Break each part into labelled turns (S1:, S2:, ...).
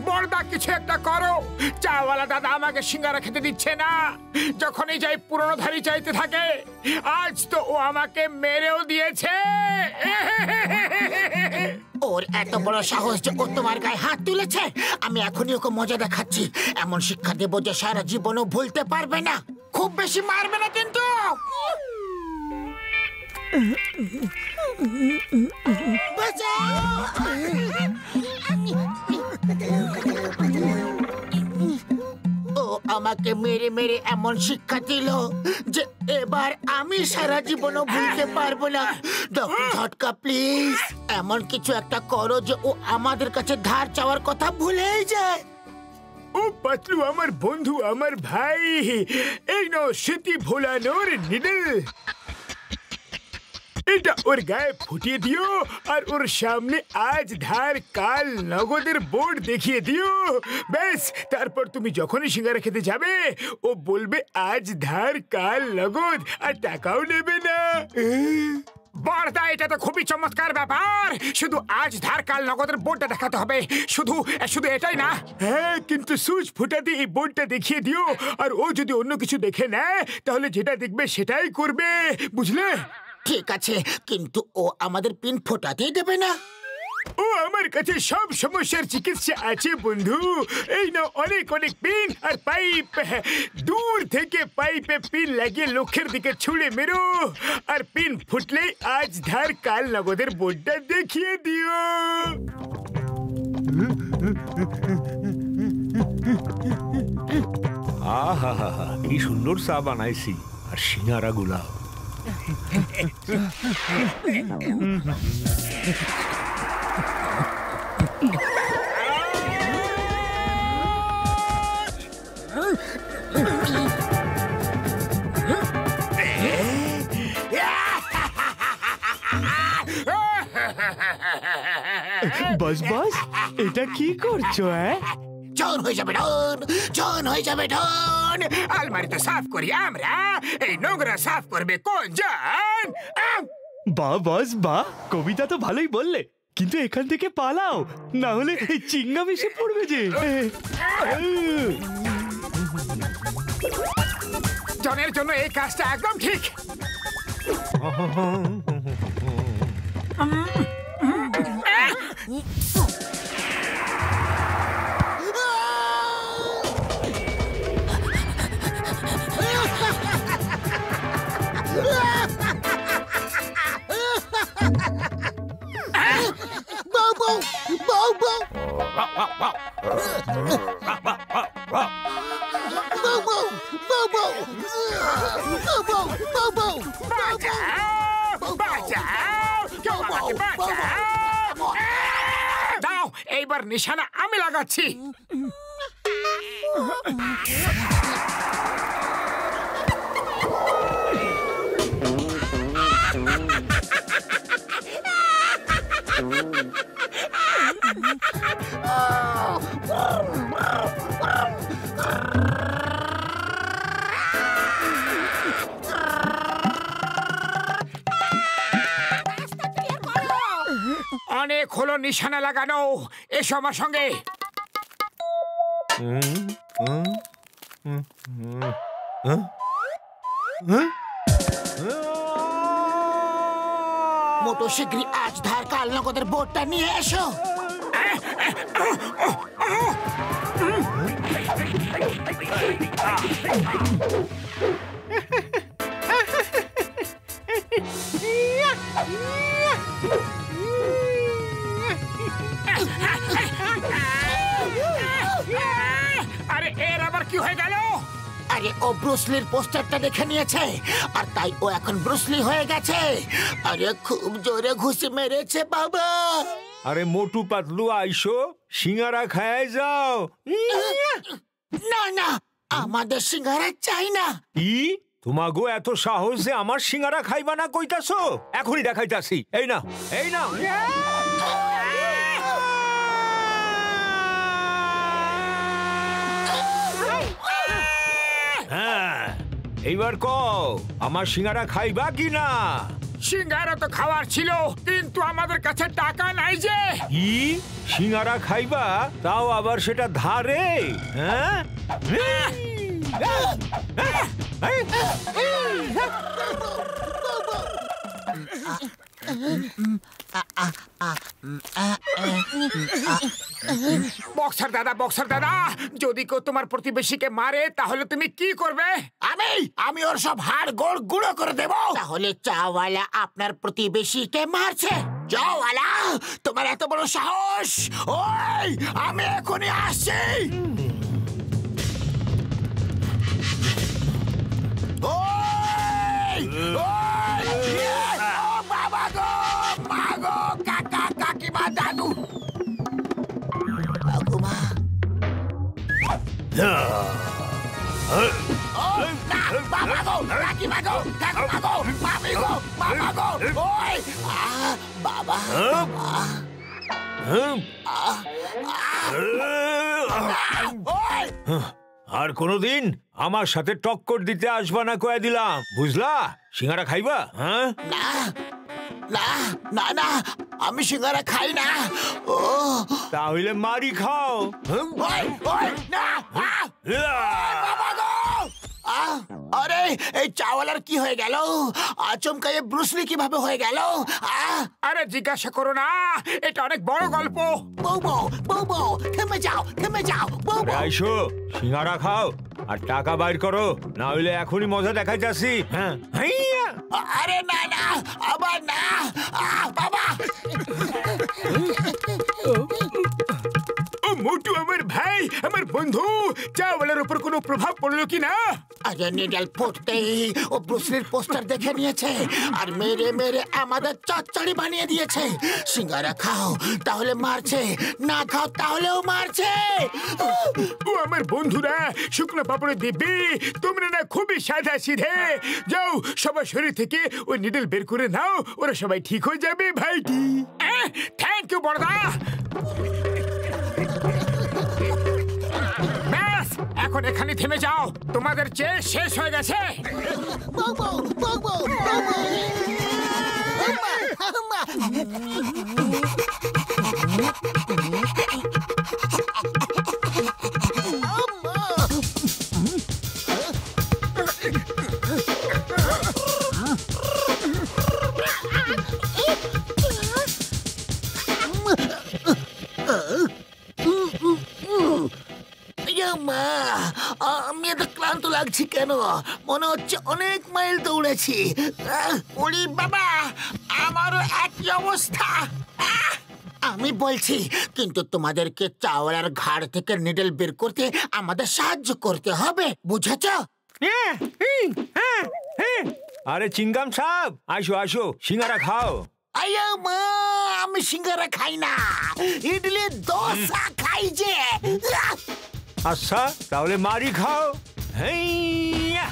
S1: বড়দা, কিছু একটা করো। চাওয়ালা দাদা আমাকে সিঙ্গারা খেতে দিচ্ছে না। যখনই যাই পুরনো ধারি চাইতে থাকে। আজ তো ও আমাকে মেরেও দিয়েছে।
S2: ওর এত বড় সাহস যে ও তোমার গায়ে হাত তুলেছে। আমি এখনই ওকে মজা দেখাচ্ছি। এমন শিক্ষা দেবো যে সারা জীবনও ভুলতে পারবে না। খুব বেশি মারবে না কিন্তু। ও আমাকে মেরে মেরে এমন শিক্ষা দিল যে এবার আমি সারা জীবনও ভুলতে পারবো না। ডক্টর ঝটকা, প্লিজ এমন কিছু একটা করো যে ও আমাদের কাছে ধার চাওয়ার কথা ভুলেই যায়।
S1: ও পাতলু আমার বন্ধু, আমার ভাই। এই নাও স্মৃতি ভোলানোর নিডল। এটা ওর গায়ে ফুটিয়ে দিও আর ওর সামনে আজ ধার কাল নগদের বোর্ড দেখিয়ে দিও। ব্যাস, তারপর তুমি যখনই সিঙ্গারা খেতে যাবে ও বলবে আজ ধার কাল নগদ, আর টাকাও নেবে না। বড়দা, এটা তো খুবই চমৎকার ব্যাপার। শুধু আজ ধার কাল নগদের বোর্ডটা দেখাতে হবে। শুধু শুধু এটাই না। হ্যাঁ, কিন্তু সুইচ ফুটাতে এই বোর্ডটা দেখিয়ে দিও। আর ও যদি অন্য কিছু দেখে নেয় তাহলে যেটা দেখবে সেটাই করবে, বুঝলে?
S2: ঠিক আছে, কিন্তু ও আমাদের পিন ফোটাতেই দেবে না।
S1: ও আমার কাছে সব সমস্যার চিকিৎসা আছে বন্ধু। এই নাও অনেক অনেক পিন আর পাইপ। দূর থেকে পাইপে পিন লাগিয়ে লক্ষ্যের দিকে ছুঁড়ে মেরো, আর পিন ফুটলেই আজ ধার কাল নগদের বোর্ডটা দেখিয়ে দিও।
S3: আহা হা হা, কি সুন্দর চা বানাইছি, আর সিঙ্গারা গুলা।
S4: বস বস, এটা কি করছো?
S2: জন হয়ে যাবে ডন, জন হয়ে যাবে ডন।
S1: আলমারি তো সাফ করি আমরা, এই নোংরা সাফ করবে কোন জন?
S4: বাহ বস বাহ, কবিতা তো ভালোই বললে, কিন্তু এখান থেকে পালাও, না হলে চিংগাম এসে পড়বে যে।
S1: জনের জন্য এই কাজটা একদম ঠিক। দাও, এইবার নিশানা আমি লাগাচ্ছি। অনেক হলো নিশানা লাগানো, এসো আমার সঙ্গে।
S2: মোটো শীঘ্রই আজ ধার কাল নগদের বোর্ডটা নিয়ে এসো।
S1: আরে এর আবার কি হয়ে গেল?
S2: আরে ও ব্রুসলির পোস্টারটা দেখে নিয়েছে, আর তাই ও এখন ব্রুসলি হয়ে গেছে। আরে খুব জোরে ঘুষি মেরেছে বাবা।
S3: আরে মোটু পাতলু আইসো, সিঙ্গারা খায় যাও।
S2: না না, আমাদের সিঙ্গারা চাই না।
S3: কি? তোমাগো এত সাহস যে আমার সিঙ্গারা খাইবা না কইতাছো? এখনই দেখাইতাছি। এই না, এই না। হ্যাঁ, এইবার কও আমার সিঙ্গারা খাইবা কি না?
S1: সিঙ্গারা তো খাওয়ার ছিল, কিন্তু আমাদের কাছে টাকা নাই যে।
S3: কি সিঙ্গারা খাইবা, তাও আবার সেটা ধারে? হ্যাঁ,
S1: বক্সার দাদা, যদি কেউ তোমার প্রতিবেশীকে মারে তাহলে তুমি কি করবে?
S2: আমি ওর সব হাড় গোড় গুঁড়ো করে দেব। তাহলে চাওয়ালা আপনার প্রতিবেশীকে মারছে? চাওয়ালা, তোমার এত বড় সাহস! ওই, আমি এখনই আসছি। ওই, ওই, ও বাবা গো, মা গো, কাকা, কাকিমা, দাদু, ঠাকুমা। বাবা গো, কাকিমা গো, ঠাকুমা গো, মামি গো, মামা গো, ওই, বাবা, ওই।
S3: আর কোনোদিন আমার সাথে টক্কর দিতে আসবা না কয়ে দিলাম, বুঝলা? সিঙ্গারা খাইবা? হ্যাঁ,
S2: না না না না, আমি সিঙ্গারা খাই না। ও,
S3: তাহলে মারি খাও।
S2: ওই, ওই, না, বাবা গো। আরে, এই চাওয়ালার কি হয়ে গেল? আচমকা এ ব্রুসলি কিভাবে হয়ে গেল?
S1: আরে জিজ্ঞাসা করো না, এটা অনেক বড় গল্প।
S2: বউ, থেমে যাও, থেমে যাও, বউ।
S3: আইসো, সিঙ্গারা খাও আর টাকা বাইর করো, না হইলে এখনই মজা দেখাইতাছি। হ্যাঁ,
S2: আরে না না, আবার না, বাবা।
S1: ও মোটু আমার ভাই, আমার বন্ধু, চাওয়ালার উপর কোনো প্রভাব পড়লো কি না?
S2: আরে নিডল ফুটতেই ও ব্রুসলির পোস্টার দেখে নিয়েছে আর মেরে মেরে আমাদের চচ্চড়ি বানিয়ে দিয়েছে। সিঙ্গারা খাও তাহলে মারছে, না খাও তাহলেও মারছে।
S1: ও আমার বন্ধুরা, শুকনো পাপড়ে দিব্যি, তোমরা না খুবই সাদা সিধে। যাও, সবার শরীর থেকে ওই নিডল বের করে নাও, ওরা সবাই ঠিক হয়ে যাবে ভাইটি। থ্যাংক ইউ বড়দা। ব্যাস, এখন এখানে থেমে যাও, তোমাদের চেয়ে শেষ হয়ে গেছে।
S2: আমি এত ক্লান্ত লাগছি কেন? মনে হচ্ছে অনেক মাইল দৌড়েছি। ওরে বাবা, আমারও একই অবস্থা। আমি বলছি, কিন্তু তোমাদেরকে চাওয়ালার ঘাড় থেকে নিডল বের করতে আমাদের সাহায্য করতে হবে, বুঝেছ?
S3: আরে চিঙ্গাম সাহেব, আইসো আইসো, সিঙ্গারা খাও।
S2: আয়া মা, আমি সিঙ্গারা খাই না, ইডলি দোসা খাই যে।
S3: আচ্ছা, তাহলে মারি খাও। হেইয়া,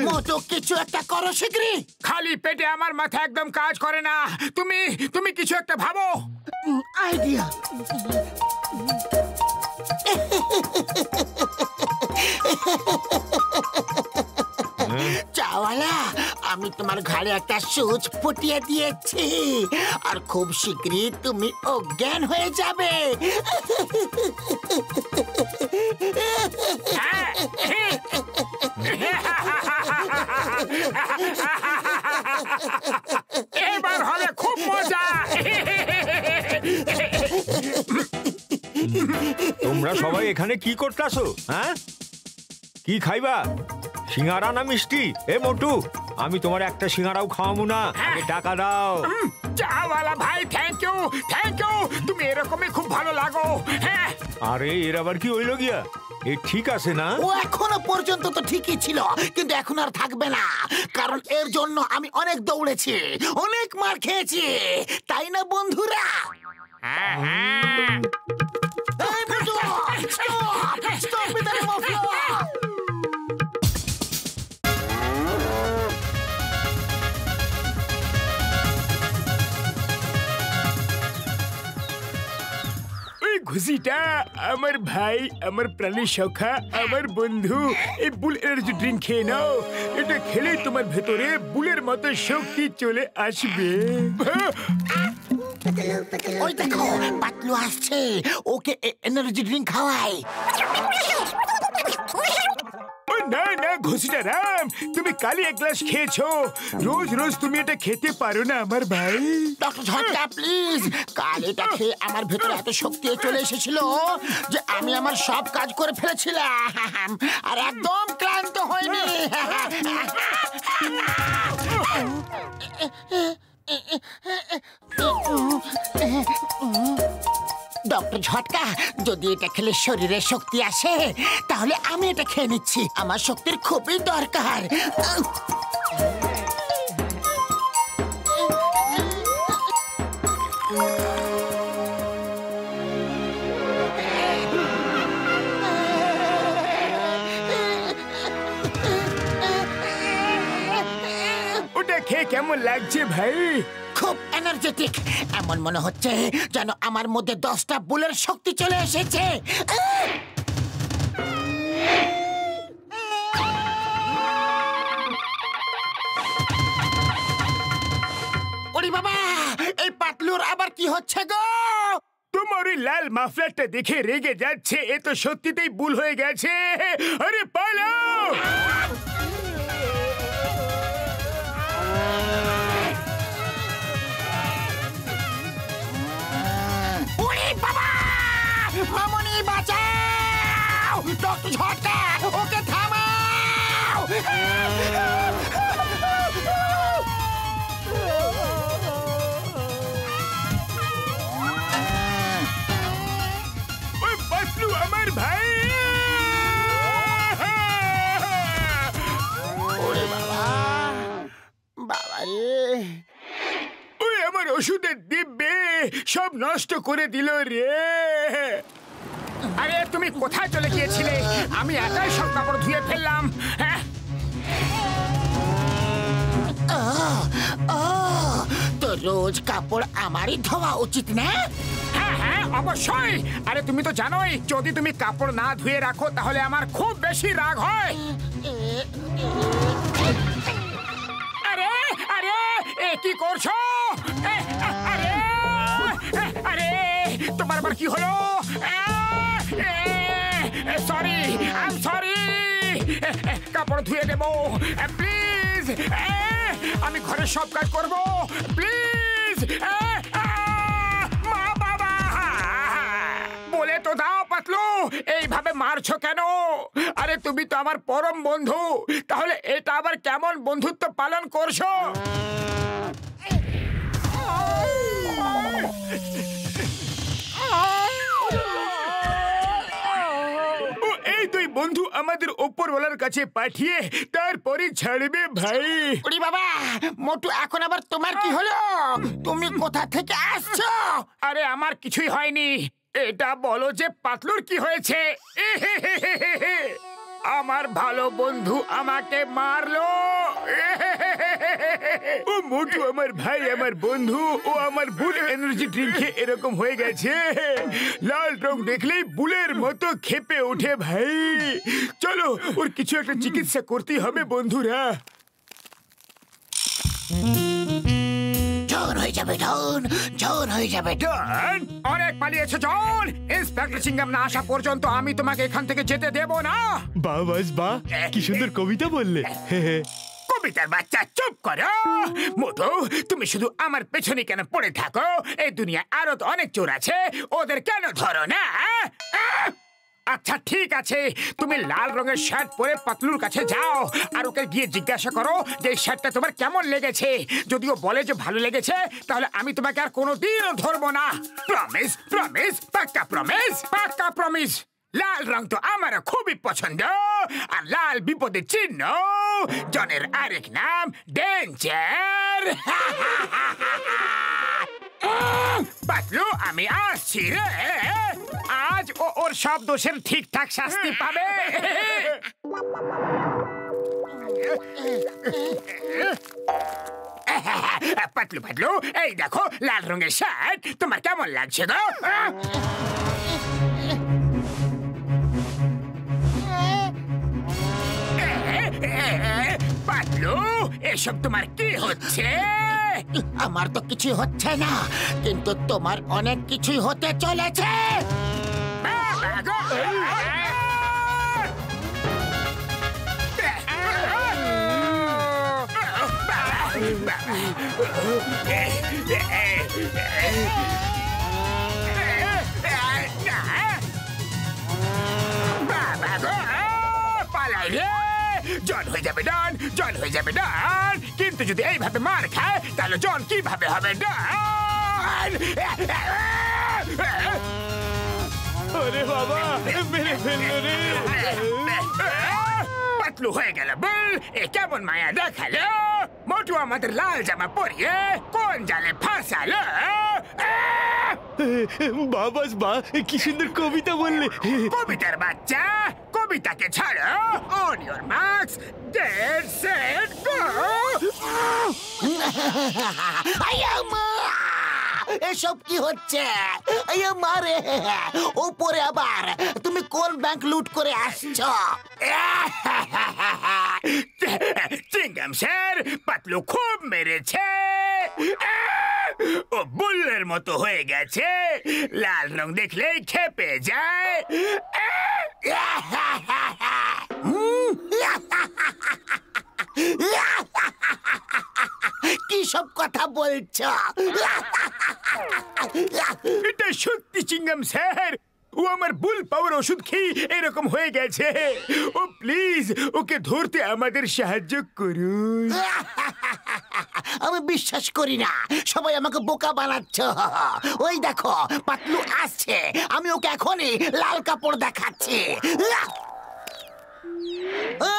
S2: মোটো কিছু একটা করো শিগগিরই।
S1: খালি পেটে আমার মাথা একদম কাজ করে না। তুমি কিছু একটা ভাবো।
S2: আইডিয়া। চাওয়ালা, আমি তোমার ঘাড়ে একটা সুচ ফুটিয়ে দিয়েছি আর খুব শীঘ্রই তুমি অজ্ঞান হয়ে যাবে।
S1: এবার হবে খুব মজা।
S3: তোমরা সবাই এখানে কি করতেছো? হ্যাঁ, কি খাইবা? সিঙ্গারা না মিষ্টি? এ মোটু, আমি তোমার একটা সিঙ্গারাও খাওয়াবো না, টাকা দাও।
S1: চাওয়ালা ভাই, থ্যাংক ইউ। তুমি এরকমই খুব ভালো লাগো। হ্যাঁ,
S3: আরে এর আবার কি হইল গিয়া? এ ঠিক আছে না?
S2: ও এখনো পর্যন্ত তো ঠিকই ছিল, কিন্তু এখন আর থাকবে না, কারণ এর জন্য আমি অনেক দৌড়েছি, অনেক মার খেয়েছি, তাই না বন্ধুরা? এই মোটু, stop with the name of law!
S1: ঘুষিটা আমার ভাই, আমার প্রাণের সখা, আমার বন্ধু। এই বুল এনার্জি ড্রিঙ্ক খেয়ে নাও। এটা খেলে তোমার ভেতরে বুলের মতো শক্তি চলে আসবে।
S2: ওই দেখো পাতলু আসছে, ওকে এনার্জি ড্রিঙ্ক খাওয়াই।
S1: না না ঘুষিটা রাম, তুমি কালি এক গ্লাস খেয়েছো, রোজ রোজ তুমি এটা খেতে পারো না আমার ভাই।
S2: ডক্টর ঝটকা প্লিজ, কাল এটা খেয়ে আমার ভেতরে এত শক্তি চলে এসেছিল যে আমি আমার সব কাজ করে ফেলেছিলাম আর একদম ক্লান্ত হয়নি। ডক্টর ঝটকা, যদি এটা খেলে শরীরে শক্তি আসে তাহলে আমি এটা খেয়ে নিচ্ছি, আমার শক্তির খুবই দরকার।
S1: ওটা খেয়ে কেমন লাগছে ভাই?
S2: খুব এনার্জেটিক, এমন মনে হচ্ছে যেন আমার মধ্যে 10টা বুলের শক্তি চলে এসেছে। ওরে বাবা, এই পাতলুর আবার কি হচ্ছে গো?
S1: তোমার ওই লাল মাফলারটা দেখে রেগে যাচ্ছে, এ তো সত্যিতেই বুল হয়ে গেছে। আরে পালাও!
S2: ওরে বাবা, মামনি বাঁচাও! ডক্টর ঝটকা, ওকে থামাও!
S1: ওই পাতলু আমার ভাই।
S2: ওরে বাবা, বাবা রে!
S1: ওই আমার ওষুধের দিব্যে সব নষ্ট করে দিল রে। আরে তুমি কোথায় চলে গিয়েছিলে? আমি একাই সব কাপড় ধুয়ে ফেললাম। হ্যাঁ,
S2: তো রোজ কাপড় আমারই ধোয়া উচিত না?
S1: হ্যাঁ হ্যাঁ অবশ্যই। আরে তুমি তো জানোই, যদি তুমি কাপড় না ধুয়ে রাখো তাহলে আমার খুব বেশি রাগ হয়। আরে আরে এ কি করছো? আরে আরে তোমার আবার কি হলো? Sorry, I am sorry. কাপড় ধুয়ে দেবো প্লিজ। আমি ঘরের সব কাজ করব প্লিজ। মা বাবা বলে তো দাও পাতলু, এইভাবে মারছো কেন? আরে তুমি তো আমার পরম বন্ধু, তাহলে এটা আবার কেমন বন্ধুত্ব পালন করছো? এই দুই বন্ধু আমাদের ওপরওয়ালার কাছে পাঠিয়ে তারপরে ছাড়বে ভাই।
S2: ওরে বাবা, মোটু এখন আবার তোমার কি হলো? তুমি কোথা থেকে আসছো?
S1: আরে আমার কিছুই হয়নি, এটা বলো যে পাতলুর কি হয়েছে? আমার ভালো বন্ধু আমাকে মারলো। ও মোটু আমার ভাই, আমার বন্ধু, ও আমার বুল এনার্জি ড্রিঙ্কে এরকম হয়ে গেছে। লাল রং দেখলেই বুলের মতো খেপে ওঠে ভাই। চলো ওর কিছু একটা চিকিৎসা করতেই হবে বন্ধুরা।
S2: জন হয়ে যাবে, জন হয়ে যাবে।
S1: জন, অনেক পালিয়েছো জন। ইন্সপেক্টর সিংহাম না আসা পর্যন্ত আমি তোমাকে এখান থেকে যেতে দেব না।
S4: বাহ বাস বাহ, কি সুন্দর কবিতা বললে। হে হে।
S1: কবিতার বাচ্চা চুপ করো। মোটু, তুমি শুধু আমার পেছনে কেন পড়ে থাকো? এই দুনিয়ায় আরো তো অনেক চোর আছে, ওদের কেন ধরো না? আচ্ছা ঠিক আছে, তুমি লাল রঙের শার্ট পরে পাতলুর কাছে যাও আর ওকে গিয়ে জিজ্ঞাসা করো যে এই শার্টটা তোমার কেমন লেগেছে। যদিও বলে যে ভালো লেগেছে, তাহলে আমি তোমাকে আর কোনোদিনও ধরবো না। প্রমিস প্রমিস, পাক্কা প্রমিস, পাক্কা প্রমিস। লাল রং তো আমার খুবই পছন্দ, আর লাল বিপদের চিহ্ন। জনের আরেক নাম ডেঞ্জার। পাতলু আমি আসছি রে, আজ ও ওর সব দোষের ঠিকঠাক শাস্তি পাবে। পাতলু পাতলু, এই দেখো লাল রঙের শার্ট, তোমার কেমন লাগছে গো? পাতলু, এসব তোমার কি হচ্ছে?
S2: আমার তো কিছু হচ্ছে না, কিন্তু তোমার অনেক কিছুই হতে চলেছে।
S1: পালাই রে, জন হয়ে যাবে ডন, জন হয়ে যাবে ডন। কিন্তু যদি এইভাবে মার খায়, তাহলে জন কিভাবে হবে ডন?
S4: আরে বাবা, মেরে ফেললো রে।
S1: পাতলু হয়ে গেল বল, এ কেমন মায়া দেখালো। মোটু আমাদের লাল জামা পরিয়ে কোন জালে ফাঁসালো।
S4: বাবাস বা, কি সুন্দর কবিতা বললে।
S1: কবিতার বাচ্চা, কবিতাকে ছাড়ো। On your marks, get set go.
S2: এসব কি হচ্ছে? মারে উপরে আবার তুমি কোন ব্যাংক লুট করে আসছো?
S1: চিংগাম স্যার, পাতলু খুব মেরেছে। ও বুল্লের মতো হয়ে গেছে, লাল রং দেখলেই খেপে যায়।
S2: কি সব কথা বলছো?
S1: এটা সত্যি চিংগাম স্যার, ও আমার বুল পাওয়ার ওষুধ খেয়ে এরকম হয়ে গেছে। ও প্লিজ ওকে ধরতে আমাদের সাহায্য করুন।
S2: আমি বিশ্বাস করি না, সবাই আমাকে বোকা বানাচ্ছ। ওই দেখো পাতলু আসছে, আমি ওকে এখনই লাল কাপড় দেখাচ্ছি।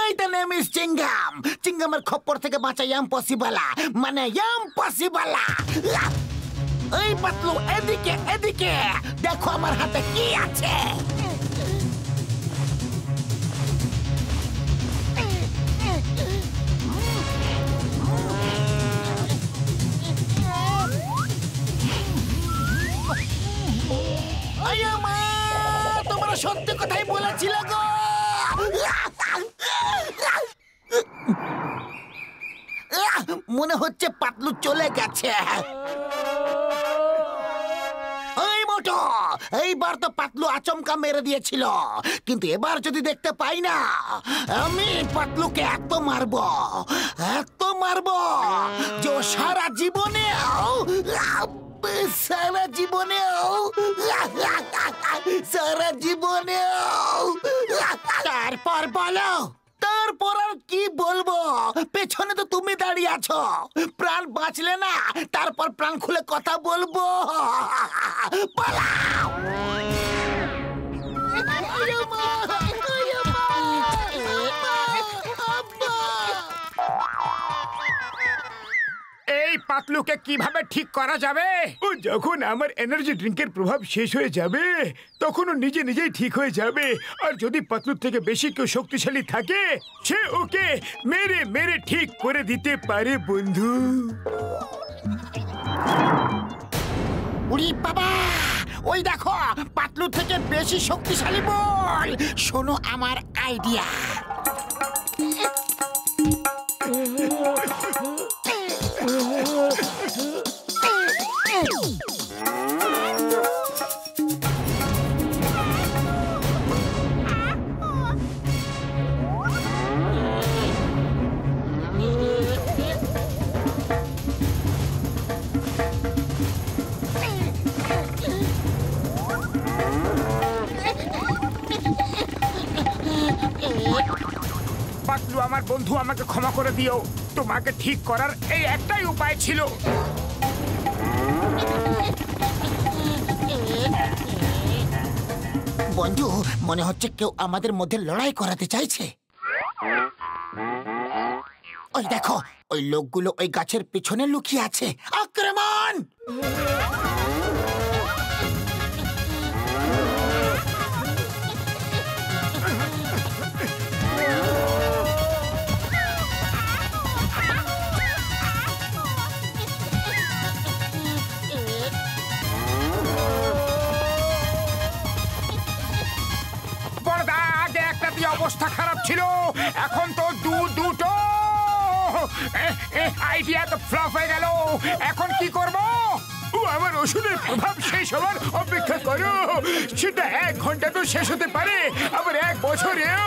S2: এইটা নেম ইজ চিংগাম। চিংগামের খপ্পর থেকে বাঁচা ইম্পসিবল, মানে ইম্পসিবল। এই পাতলু এদিকে এদিকে দেখো আমার হাতে কি আছে। তোমরা সত্যি কথাই বলেছিল গো। মনে হচ্ছে পাতলু চলে গেছে। এইবার তো পাতলু আচমকা মেরে দিয়েছিল, কিন্তু এবার যদি দেখতে পাই না, আমি পাতলুকে এত মারবো যে সারা জীবনে তারপর বলো, তারপর আর কি বলবো? পেছনে তো তুমি দাঁড়িয়ে আছো, প্রাণ বাঁচলে না, তারপর প্রাণ খুলে কথা বলবো। পালাও।
S1: এই পাতলুকে কিভাবে ঠিক করা যাবে? ও যখন আমার এনার্জি ড্রিঙ্কের প্রভাব শেষ হয়ে যাবে, তখন ও নিজে নিজেই ঠিক হয়ে যাবে। আর যদি পাতলুর থেকে বেশি কেউ শক্তিশালী থাকে, সে ওকে মেরে মেরে ঠিক করে দিতে পারে বন্ধু।
S2: উড়ি বাবা, ওই দেখো পাতলু থেকে বেশি শক্তিশালী বল। শোনো আমার আইডিয়া।
S1: আমার বন্ধু আমাকে ক্ষমা করে দিও। তোমাকে ঠিক করার এই একটাই উপায় ছিল।
S2: বন্ধু, মনে হচ্ছে কেউ আমাদের মধ্যে লড়াই করাতে চাইছে। ওই দেখো, ওই লোকগুলো ওই গাছের পিছনে লুকিয়ে আছে। আক্রমণ!
S1: বড়দা, আগে একটা দিয়ে অবস্থা খারাপ ছিল, এখন তো দুটো। আইডিয়া তো ফ্লপ হয়ে গেল। এখন কি করব? আমার ওষুধের প্রভাব শেষ হওয়ার অপেক্ষা করো। সেটা 1 ঘন্টা তো শেষ হতে পারে, আবার 1 বছরেও।